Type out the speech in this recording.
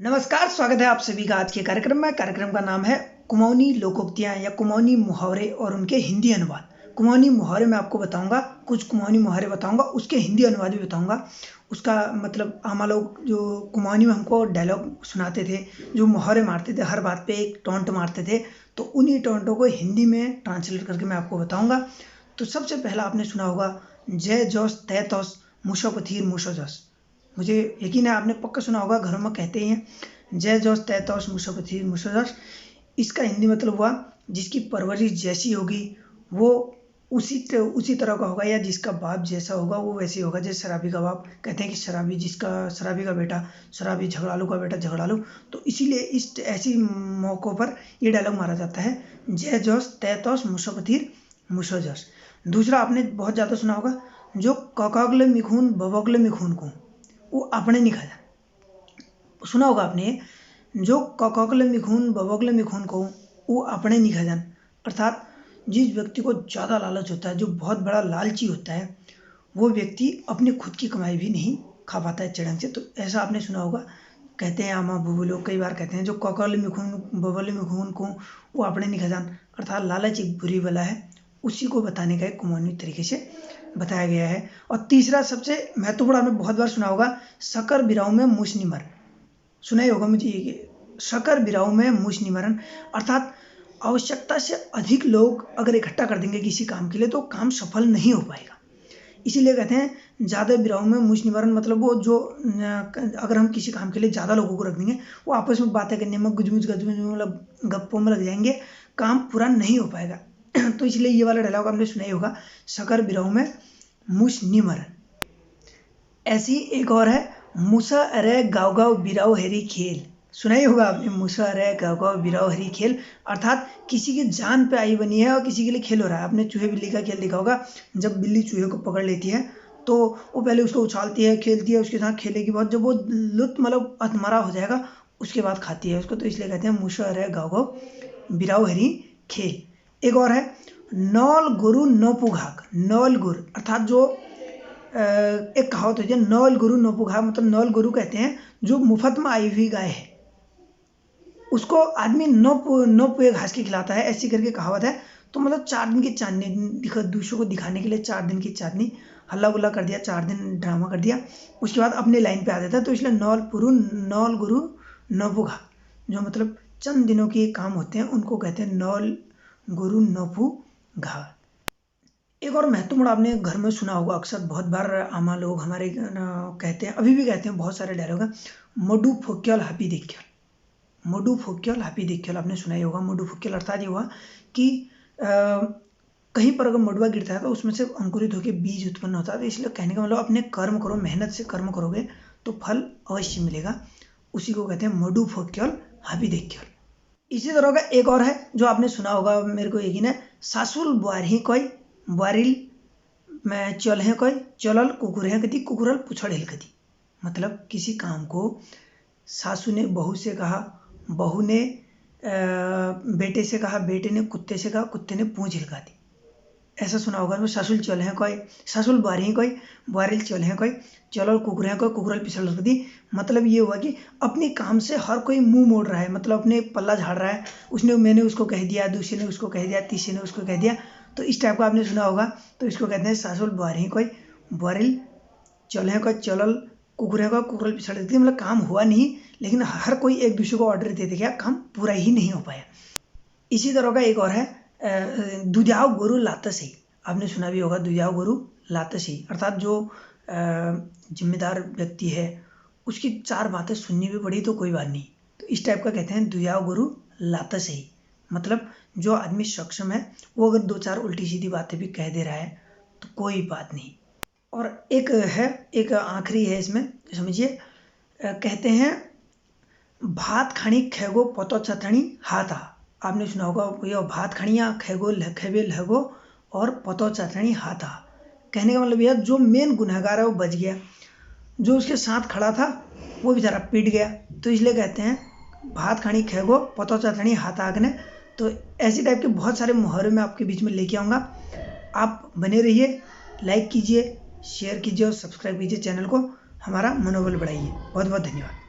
नमस्कार, स्वागत है आप सभी का आज के कार्यक्रम में। कार्यक्रम का नाम है कुमाऊनी लोकोक्तियाँ या कुमाऊनी मुहावरे और उनके हिंदी अनुवाद। कुमाऊनी मुहावरे मैं आपको बताऊंगा, कुछ कुमाऊनी मुहावरे बताऊंगा, उसके हिंदी अनुवाद भी बताऊंगा। उसका मतलब हम लोग जो कुमाऊनी में हमको डायलॉग सुनाते थे, जो मुहावरे मारते थे, हर बात पे एक टोंट मारते थे, तो उन्हीं टोंटों को हिंदी में ट्रांसलेट करके मैं आपको बताऊँगा। तो सबसे पहला आपने सुना होगा, जय जोस तय तोस मूसो पथीर मूसो जोस। मुझे यकीन है आपने पक्का सुना होगा, घरों में कहते ही हैं जय जोस तय तोस मूसो पथीर मूसो जोस। इसका हिंदी मतलब हुआ, जिसकी परवरिश जैसी होगी वो उसी तरह का होगा, या जिसका बाप जैसा होगा वो वैसे होगा। जैसे शराबी का बाप, कहते हैं कि शराबी का बेटा शराबी, झगड़ालू का बेटा झगड़ालू। तो इसीलिए इस ऐसी मौक़ों पर ये डायलॉग मारा जाता है, जय जोस तय तोस मूसो पथीर मूसो जोस। दूसरा आपने बहुत ज़्यादा सुना होगा, जो ककागले मिखून बबगले मिखून को वो अपने नहीं खा। सुना होगा आपने, जो ककागले मिखून बबगले मिखून को वो अपने नहीं खा। अर्थात जिस व्यक्ति को ज़्यादा लालच होता है, जो बहुत बड़ा लालची होता है, वो व्यक्ति अपनी खुद की कमाई भी नहीं खा पाता है चढ़ंग से। तो ऐसा आपने सुना होगा। कहते हैं आमा बुबू लोग कई बार कहते हैं, जो ककागले मिखून बबगले मिखून को वो अपने नहीं खा। अर्थात लालच एक बुरी बला है, उसी को बताने का एक कुमाऊनी तरीके से बताया गया है। और तीसरा सबसे महत्वपूर्ण, आपने बहुत बार सुना होगा, शकर बिराऊ में मूछ नहीं मर। सुना ही होगा मुझे ये, शकर बिराऊ में मूछ नहीं मरन। अर्थात आवश्यकता से अधिक लोग अगर इकट्ठा कर देंगे किसी काम के लिए तो काम सफल नहीं हो पाएगा। इसीलिए कहते हैं ज़्यादा बिराऊ में मूछ नहीं मरन। मतलब वो जो अगर हम किसी काम के लिए ज़्यादा लोगों को रख देंगे, वो आपस में बातें करने में गुजमुज मतलब गप्पों में लग जाएंगे, काम पूरा नहीं हो पाएगा। तो इसलिए ये वाला डायलॉग आपने सुना ही होगा, शकर बिराऊ में मूछ नहीं मरन। ऐसी एक और है, मूसा अरे गाँव गाँव बिराऊ हरी खेल। सुना ही होगा आपने, मूसा अरे गाँव गाँव बिराऊ हरी खेल। अर्थात किसी की जान पे आई बनी है और किसी के लिए खेल हो रहा है। आपने चूहे बिल्ली का खेल देखा होगा, जब बिल्ली चूहे को पकड़ लेती है तो वो पहले उसको उछालती है, खेलती है, उसके साथ खेलेगी बहुत, जब वो लुत्फ मतलब अधमरा हो जाएगा उसके बाद खाती है उसको। तो इसलिए कहते हैं मूसा अरे गाँव गाँव बिराऊ हरी खेल। एक और है, नौल गुरु नौपु घाक। नौल गुरु अर्थात जो एक कहावत है, नौल गुरु नौपु घाक। मतलब नौल गुरु कहते हैं जो मुफ्त में आई हुई गाय है, उसको आदमी नौ पुए घास की खिलाता है, ऐसी करके कहावत है। तो मतलब 4 दिन की चांदनी दूसरों को दिखाने के लिए 4 दिन की चांदनी, हल्ला गुल्ला कर दिया, 4 दिन ड्रामा कर दिया, उसके बाद अपने लाइन पे आ जाता है। तो इसलिए नौल गुरु नौपु घाक, जो मतलब चंद दिनों के काम होते हैं उनको कहते हैं नौल गुरु नौपु घाक। एक और महत्वपूर्ण, आपने घर में सुना होगा अक्सर, बहुत बार आमा लोग हमारे कहते हैं, अभी भी कहते हैं, बहुत सारे डायलॉग हैं, मडू फोक्यल हापी देखल। मडू फोक्यल हापी देखल आपने सुना ही होगा। मडू फोक्यल अर्थात ये हुआ कि कहीं पर अगर मडुआ गिरता है तो उसमें से अंकुरित होकर बीज उत्पन्न होता है। तो इसलिए कहने का मतलब, अपने कर्म करो, मेहनत से कर्म करोगे तो फल अवश्य मिलेगा। उसी को कहते हैं मडू फोक्यल हापी देखल। इसी तरह का एक और है जो आपने सुना होगा, मेरे को यकीन है, सासुल बुआरही कोई बुआरिल में चल है कोई चलल कुकुर है कदी कुकुरल पुछड़ हिल कदी। मतलब किसी काम को सासू ने बहू से कहा, बहू ने बेटे से कहा, बेटे ने कुत्ते से कहा, कुत्ते ने पूंछ हिलका दी। ऐसा सुना होगा। वो सासुल चल है कोई, सासुल बुआरी कोई बुआरिल चल है कोई चलल कुकुर है कोई कुकुरल पिछड़ कदी। मतलब ये हुआ कि अपने काम से हर कोई मुंह मोड़ रहा है, मतलब अपने पल्ला झाड़ रहा है। मैंने उसको कह दिया, दूसरे ने उसको कह दिया, तीसरे ने उसको कह दिया। तो इस टाइप का आपने सुना होगा। तो इसको कहते हैं सासुल बुआरी कोई बुआरिल चल है कोई चलल कुकुर है कोई कुकुरल पिछड़ देती। मतलब काम हुआ नहीं, लेकिन हर कोई एक दूसरे को ऑर्डर दे गया, काम पूरा ही नहीं हो पाया। इसी तरह का एक और है, दुजाव गुरु लात सही। आपने सुना भी होगा, दुजाव गुरु लात सही। अर्थात जो जिम्मेदार व्यक्ति है उसकी 4 बातें सुननी भी पड़ी तो कोई बात नहीं। तो इस टाइप का कहते हैं दुजाव गुरु लात सही। मतलब जो आदमी सक्षम है वो अगर 2-4 उल्टी सीधी बातें भी कह दे रहा है तो कोई बात नहीं। और एक है, एक आखिरी है इसमें, समझिए। कहते हैं भात खानी खेगो पतो चतनी हाथा। आपने सुना होगा, ये भात खड़िया खेगो खेबे लहगो और पतो चतनी हाथा। कहने का मतलब यह, जो मेन गुनहगार है वो बच गया, जो उसके साथ खड़ा था वो बेचारा पीट गया। तो इसलिए कहते हैं भात खानी खेगो पतो चतनी हाथा आगने। तो ऐसी टाइप के बहुत सारे मुहावरे मैं आपके बीच में लेके आऊँगा। आप बने रहिए, लाइक कीजिए, शेयर कीजिए और सब्सक्राइब कीजिए चैनल को, हमारा मनोबल बढ़ाइए। बहुत बहुत धन्यवाद।